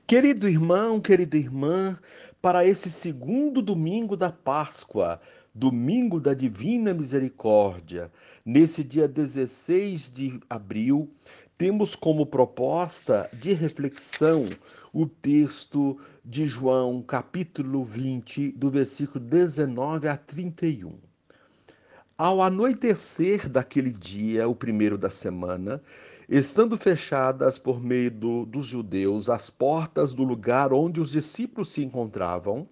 Querido irmão, querida irmã, para esse segundo domingo da Páscoa, domingo da Divina Misericórdia, nesse dia 16 de abril, temos como proposta de reflexão o texto de João, capítulo 20, do versículo 19 a 31. Ao anoitecer daquele dia, o primeiro da semana, estando fechadas por meio dos judeus as portas do lugar onde os discípulos se encontravam,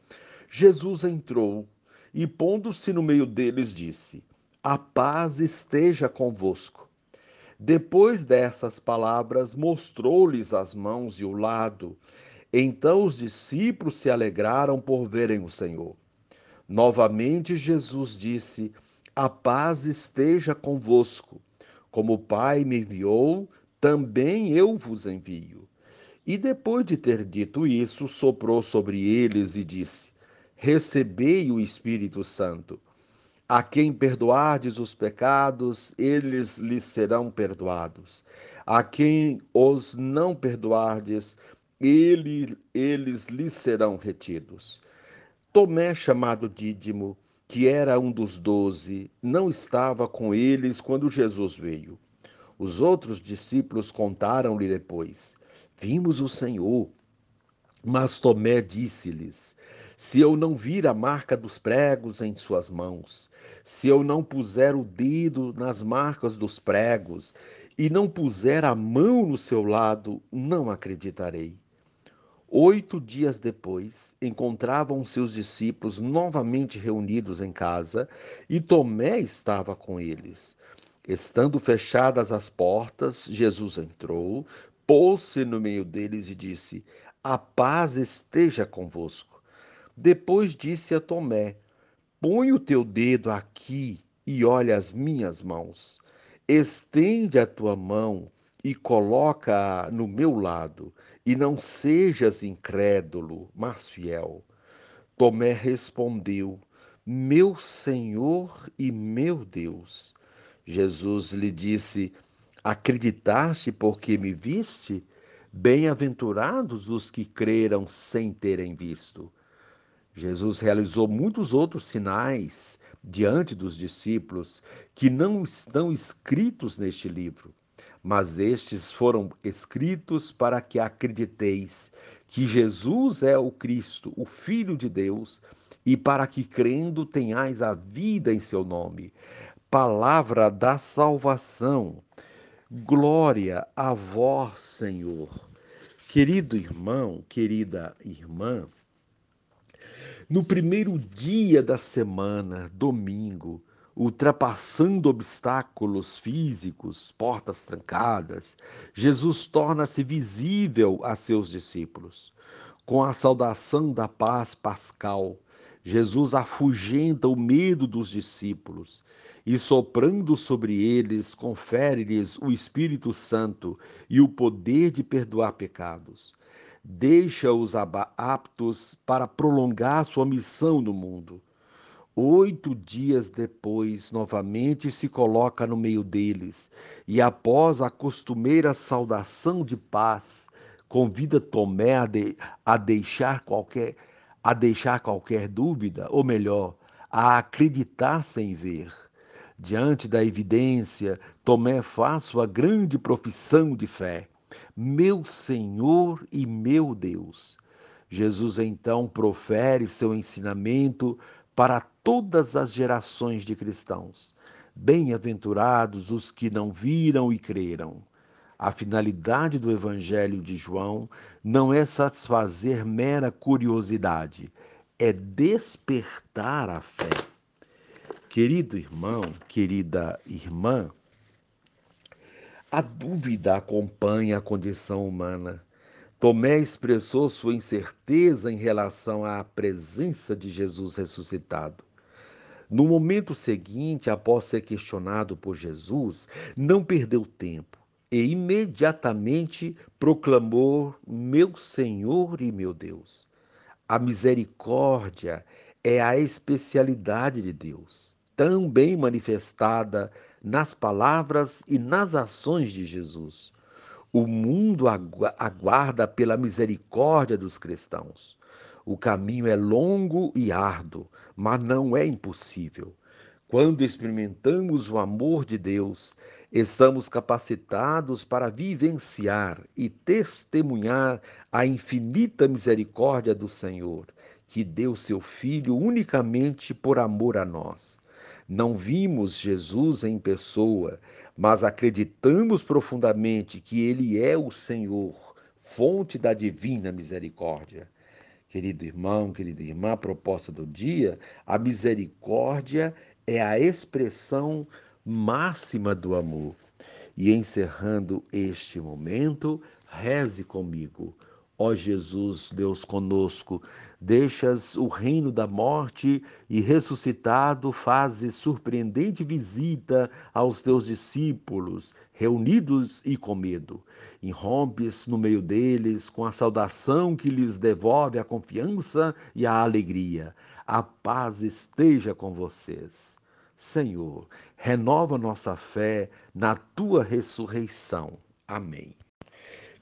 Jesus entrou e, pondo-se no meio deles, disse: A paz esteja convosco. Depois dessas palavras, mostrou-lhes as mãos e o lado. Então os discípulos se alegraram por verem o Senhor. Novamente Jesus disse: A paz esteja convosco. Como o Pai me enviou, também eu vos envio. E depois de ter dito isso, soprou sobre eles e disse: Recebei o Espírito Santo. A quem perdoardes os pecados, eles lhes serão perdoados. A quem os não perdoardes, eles lhes serão retidos. Tomé, chamado Dídimo, que era um dos 12, não estava com eles quando Jesus veio. Os outros discípulos contaram-lhe depois: Vimos o Senhor. Mas Tomé disse-lhes: Se eu não vir a marca dos pregos em suas mãos, se eu não puser o dedo nas marcas dos pregos e não puser a mão no seu lado, não acreditarei. 8 dias depois, encontravam seus discípulos novamente reunidos em casa e Tomé estava com eles. Estando fechadas as portas, Jesus entrou, pôs-se no meio deles e disse: A paz esteja convosco. Depois disse a Tomé: Põe o teu dedo aqui e olha as minhas mãos. Estende a tua mão e coloca-a no meu lado, e não sejas incrédulo, mas fiel. Tomé respondeu: Meu Senhor e meu Deus. Jesus lhe disse: Acreditaste porque me viste? Bem-aventurados os que creram sem terem visto. Jesus realizou muitos outros sinais diante dos discípulos que não estão escritos neste livro, mas estes foram escritos para que acrediteis que Jesus é o Cristo, o Filho de Deus, e para que crendo tenhais a vida em seu nome. Palavra da salvação. Glória a vós, Senhor. Querido irmão, querida irmã, no primeiro dia da semana, domingo, ultrapassando obstáculos físicos, portas trancadas, Jesus torna-se visível a seus discípulos. Com a saudação da paz pascal, Jesus afugenta o medo dos discípulos e, soprando sobre eles, confere-lhes o Espírito Santo e o poder de perdoar pecados. Deixa-os aptos para prolongar sua missão no mundo. 8 dias depois, novamente se coloca no meio deles e, após a costumeira saudação de paz, convida Tomé a deixar qualquer dúvida, ou melhor, a acreditar sem ver. Diante da evidência, Tomé faz sua grande profissão de fé: Meu Senhor e meu Deus. Jesus então profere seu ensinamento para todas as gerações de cristãos. Bem-aventurados os que não viram e creram. A finalidade do Evangelho de João não é satisfazer mera curiosidade, é despertar a fé. Querido irmão, querida irmã, a dúvida acompanha a condição humana. Tomé expressou sua incerteza em relação à presença de Jesus ressuscitado. No momento seguinte, após ser questionado por Jesus, não perdeu tempo e imediatamente proclamou: Meu Senhor e meu Deus. A misericórdia é a especialidade de Deus, tão bem manifestada nas palavras e nas ações de Jesus. O mundo aguarda pela misericórdia dos cristãos. O caminho é longo e árduo, mas não é impossível. Quando experimentamos o amor de Deus, estamos capacitados para vivenciar e testemunhar a infinita misericórdia do Senhor, que deu seu Filho unicamente por amor a nós. Não vimos Jesus em pessoa, mas acreditamos profundamente que Ele é o Senhor, fonte da divina misericórdia. Querido irmão, querida irmã, a proposta do dia, a misericórdia é a expressão máxima do amor. E encerrando este momento, reze comigo. Ó Jesus, Deus conosco, deixas o reino da morte e ressuscitado fazes surpreendente visita aos teus discípulos, reunidos e com medo. Irrompes no meio deles com a saudação que lhes devolve a confiança e a alegria. A paz esteja com vocês. Senhor, renova nossa fé na tua ressurreição. Amém.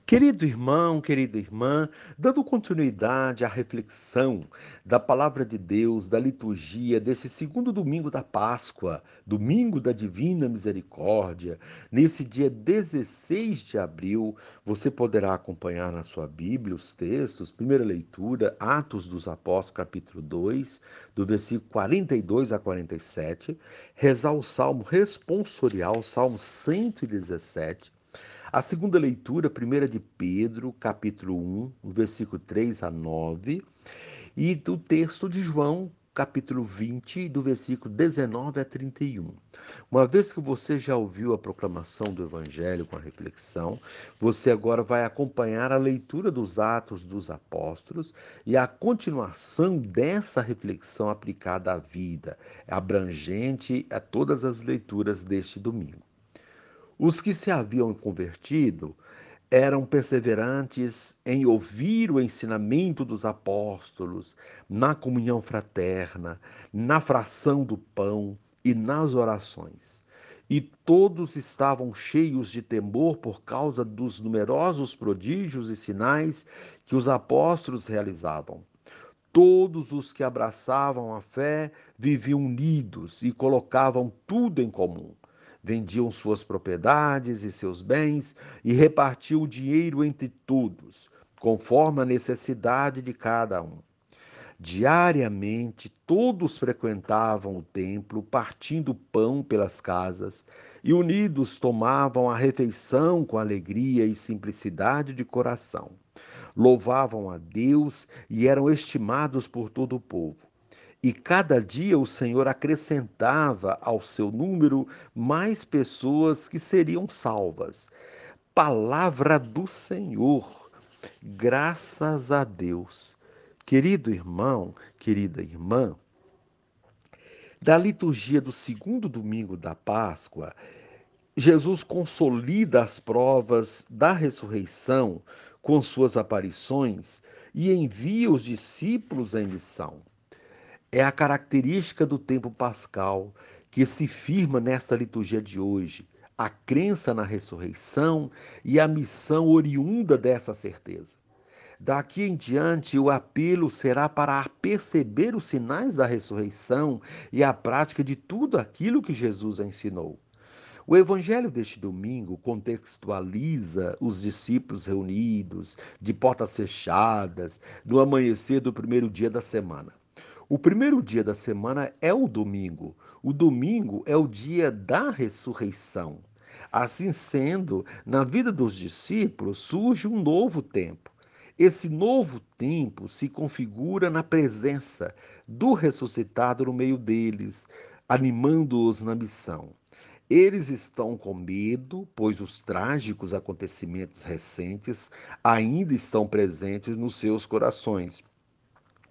Querido irmão, querida irmã, dando continuidade à reflexão da palavra de Deus, da liturgia desse segundo domingo da Páscoa, domingo da Divina Misericórdia, nesse dia 16 de abril, você poderá acompanhar na sua Bíblia os textos, primeira leitura, Atos dos Apóstolos, capítulo 2, do versículo 42 a 47, rezar o Salmo responsorial, Salmo 117, a segunda leitura, primeira de Pedro, capítulo 1, versículo 3 a 9, e do texto de João, capítulo 20, do versículo 19 a 31. Uma vez que você já ouviu a proclamação do Evangelho com a reflexão, você agora vai acompanhar a leitura dos Atos dos Apóstolos e a continuação dessa reflexão aplicada à vida, abrangente a todas as leituras deste domingo. Os que se haviam convertido eram perseverantes em ouvir o ensinamento dos apóstolos, na comunhão fraterna, na fração do pão e nas orações. E todos estavam cheios de temor por causa dos numerosos prodígios e sinais que os apóstolos realizavam. Todos os que abraçavam a fé viviam unidos e colocavam tudo em comum. Vendiam suas propriedades e seus bens e repartiam o dinheiro entre todos, conforme a necessidade de cada um. Diariamente, todos frequentavam o templo, partindo pão pelas casas, e unidos tomavam a refeição com alegria e simplicidade de coração. Louvavam a Deus e eram estimados por todo o povo. E cada dia o Senhor acrescentava ao seu número mais pessoas que seriam salvas. Palavra do Senhor. Graças a Deus. Querido irmão, querida irmã, da liturgia do segundo domingo da Páscoa, Jesus consolida as provas da ressurreição com suas aparições e envia os discípulos em missão. É a característica do tempo pascal que se firma nesta liturgia de hoje, a crença na ressurreição e a missão oriunda dessa certeza. Daqui em diante, o apelo será para perceber os sinais da ressurreição e a prática de tudo aquilo que Jesus ensinou. O evangelho deste domingo contextualiza os discípulos reunidos, de portas fechadas, no amanhecer do primeiro dia da semana. O primeiro dia da semana é o domingo. O domingo é o dia da ressurreição. Assim sendo, na vida dos discípulos surge um novo tempo. Esse novo tempo se configura na presença do ressuscitado no meio deles, animando-os na missão. Eles estão com medo, pois os trágicos acontecimentos recentes ainda estão presentes nos seus corações.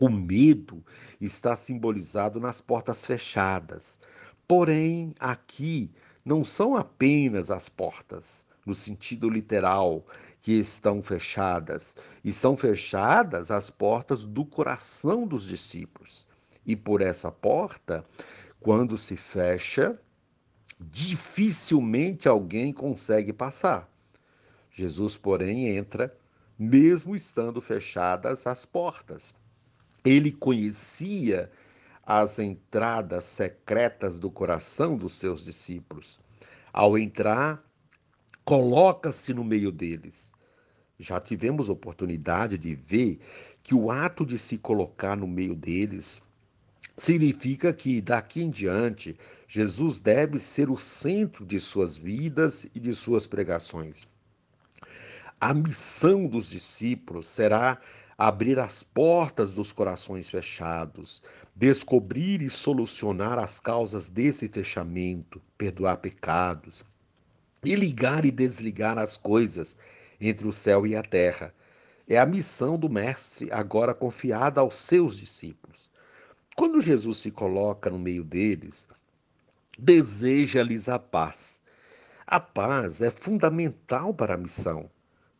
O medo está simbolizado nas portas fechadas. Porém, aqui não são apenas as portas, no sentido literal, que estão fechadas. Estão fechadas as portas do coração dos discípulos. E por essa porta, quando se fecha, dificilmente alguém consegue passar. Jesus, porém, entra, mesmo estando fechadas as portas. Ele conhecia as entradas secretas do coração dos seus discípulos. Ao entrar, coloca-se no meio deles. Já tivemos oportunidade de ver que o ato de se colocar no meio deles significa que daqui em diante Jesus deve ser o centro de suas vidas e de suas pregações. A missão dos discípulos será abrir as portas dos corações fechados, descobrir e solucionar as causas desse fechamento, perdoar pecados e ligar e desligar as coisas entre o céu e a terra. É a missão do Mestre, agora confiada aos seus discípulos. Quando Jesus se coloca no meio deles, deseja-lhes a paz. A paz é fundamental para a missão.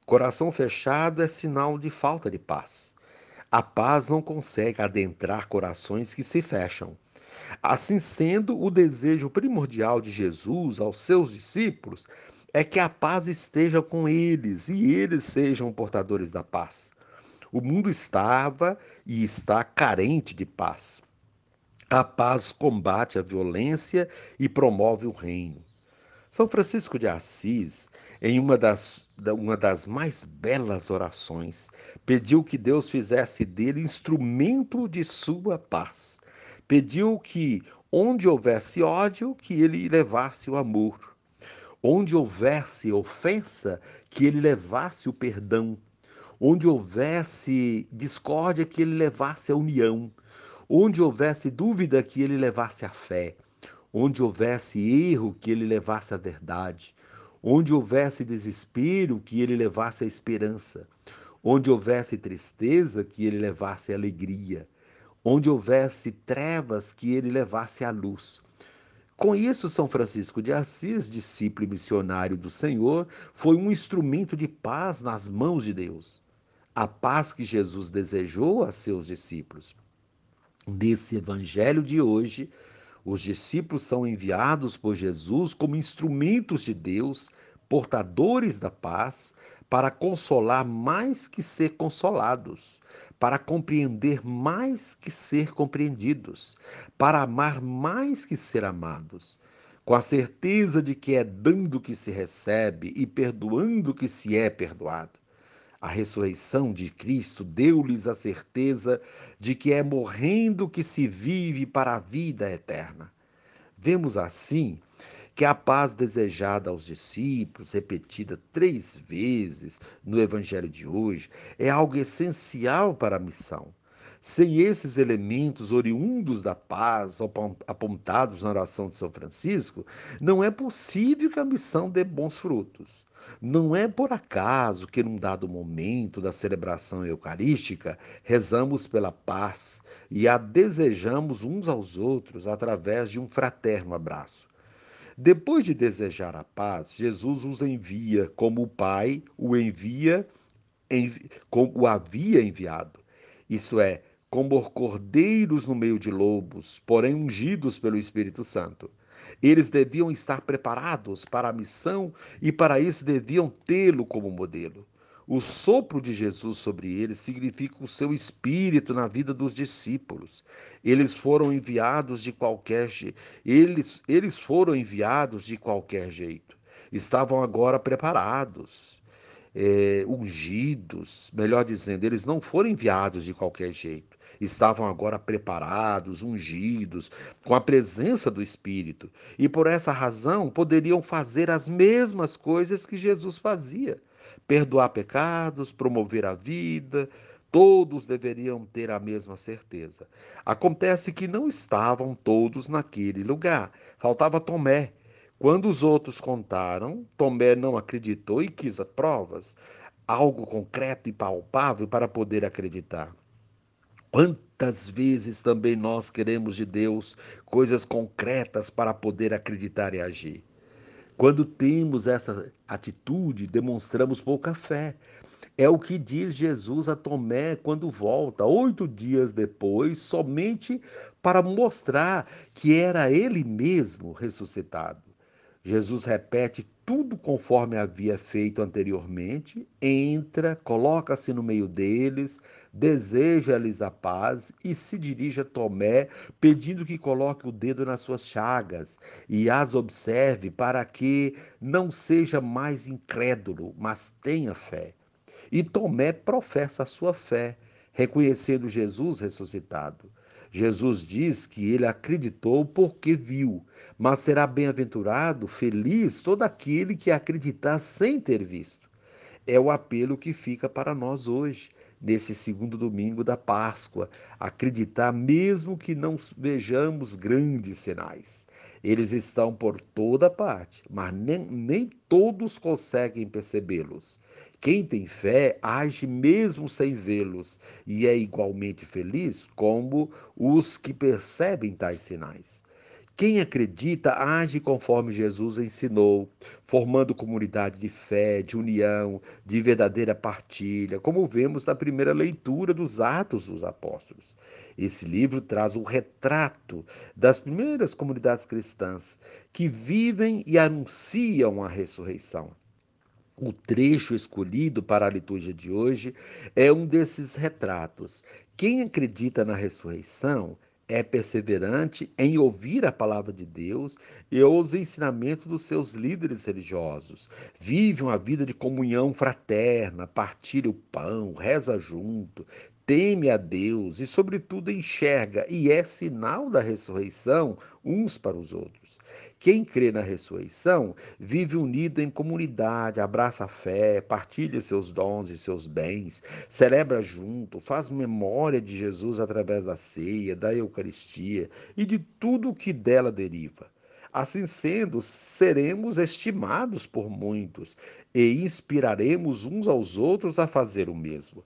Coração fechado é sinal de falta de paz. A paz não consegue adentrar corações que se fecham. Assim sendo, o desejo primordial de Jesus aos seus discípulos é que a paz esteja com eles e eles sejam portadores da paz. O mundo estava e está carente de paz. A paz combate a violência e promove o reino. São Francisco de Assis, em uma das mais belas orações, pediu que Deus fizesse dele instrumento de sua paz. Pediu que, onde houvesse ódio, que ele levasse o amor. Onde houvesse ofensa, que ele levasse o perdão. Onde houvesse discórdia, que ele levasse a união. Onde houvesse dúvida, que ele levasse a fé. Onde houvesse erro, que ele levasse a verdade. Onde houvesse desespero, que ele levasse a esperança. Onde houvesse tristeza, que ele levasse a alegria. Onde houvesse trevas, que ele levasse a luz. Com isso, São Francisco de Assis, discípulo e missionário do Senhor, foi um instrumento de paz nas mãos de Deus. A paz que Jesus desejou a seus discípulos. Nesse evangelho de hoje, os discípulos são enviados por Jesus como instrumentos de Deus, portadores da paz, para consolar mais que ser consolados, para compreender mais que ser compreendidos, para amar mais que ser amados. Com a certeza de que é dando que se recebe e perdoando que se é perdoado. A ressurreição de Cristo deu-lhes a certeza de que é morrendo que se vive para a vida eterna. Vemos assim que a paz desejada aos discípulos, repetida 3 vezes no Evangelho de hoje, é algo essencial para a missão. Sem esses elementos oriundos da paz, apontados na oração de São Francisco, não é possível que a missão dê bons frutos. Não é por acaso que, num dado momento da celebração eucarística, rezamos pela paz e a desejamos uns aos outros através de um fraterno abraço. Depois de desejar a paz, Jesus os envia como o Pai o envia, como o havia enviado. Isto é, como cordeiros no meio de lobos, porém ungidos pelo Espírito Santo. Eles deviam estar preparados para a missão e para isso deviam tê-lo como modelo. O sopro de Jesus sobre eles significa o seu espírito na vida dos discípulos. Eles foram enviados de qualquer jeito. Eles foram enviados de qualquer jeito. Estavam agora preparados, ungidos, melhor dizendo, eles não foram enviados de qualquer jeito. Estavam agora preparados, ungidos, com a presença do Espírito. E por essa razão poderiam fazer as mesmas coisas que Jesus fazia: perdoar pecados, promover a vida. Todos deveriam ter a mesma certeza. Acontece que não estavam todos naquele lugar. Faltava Tomé. Quando os outros contaram, Tomé não acreditou e quis provas, algo concreto e palpável para poder acreditar. Quantas vezes também nós queremos de Deus coisas concretas para poder acreditar e agir? Quando temos essa atitude, demonstramos pouca fé. É o que diz Jesus a Tomé quando volta, 8 dias depois, somente para mostrar que era ele mesmo ressuscitado. Jesus repete tudo conforme havia feito anteriormente, entra, coloca-se no meio deles, deseja-lhes a paz e se dirige a Tomé, pedindo que coloque o dedo nas suas chagas e as observe para que não seja mais incrédulo, mas tenha fé. E Tomé professa a sua fé, reconhecendo Jesus ressuscitado. Jesus diz que ele acreditou porque viu, mas será bem-aventurado, feliz todo aquele que acreditar sem ter visto. É o apelo que fica para nós hoje, nesse segundo domingo da Páscoa, acreditar mesmo que não vejamos grandes sinais. Eles estão por toda parte, mas nem todos conseguem percebê-los. Quem tem fé age mesmo sem vê-los e é igualmente feliz como os que percebem tais sinais. Quem acredita age conforme Jesus ensinou, formando comunidade de fé, de união, de verdadeira partilha, como vemos na primeira leitura dos Atos dos Apóstolos. Esse livro traz o retrato das primeiras comunidades cristãs que vivem e anunciam a ressurreição. O trecho escolhido para a liturgia de hoje é um desses retratos. Quem acredita na ressurreição é perseverante em ouvir a palavra de Deus e os ensinamentos dos seus líderes religiosos. Vive uma vida de comunhão fraterna, partilha o pão, reza junto, teme a Deus e, sobretudo, enxerga e é sinal da ressurreição uns para os outros. Quem crê na ressurreição vive unido em comunidade, abraça a fé, partilha seus dons e seus bens, celebra junto, faz memória de Jesus através da ceia, da Eucaristia e de tudo o que dela deriva. Assim sendo, seremos estimados por muitos e inspiraremos uns aos outros a fazer o mesmo.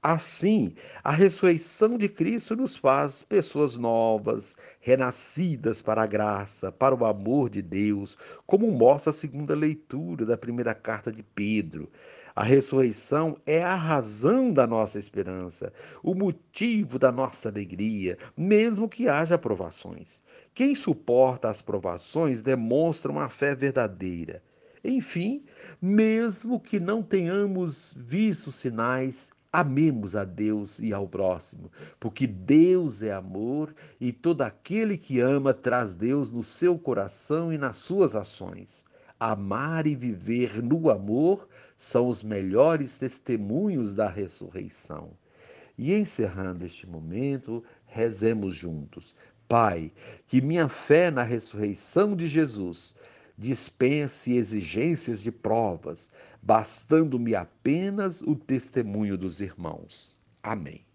Assim, a ressurreição de Cristo nos faz pessoas novas, renascidas para a graça, para o amor de Deus, como mostra a segunda leitura da primeira carta de Pedro. A ressurreição é a razão da nossa esperança, o motivo da nossa alegria, mesmo que haja provações. Quem suporta as provações demonstra uma fé verdadeira. Enfim, mesmo que não tenhamos visto sinais, amemos a Deus e ao próximo, porque Deus é amor e todo aquele que ama traz Deus no seu coração e nas suas ações. Amar e viver no amor são os melhores testemunhos da ressurreição. E encerrando este momento, rezemos juntos. Pai, que minha fé na ressurreição de Jesus dispense exigências de provas, bastando-me apenas o testemunho dos irmãos. Amém.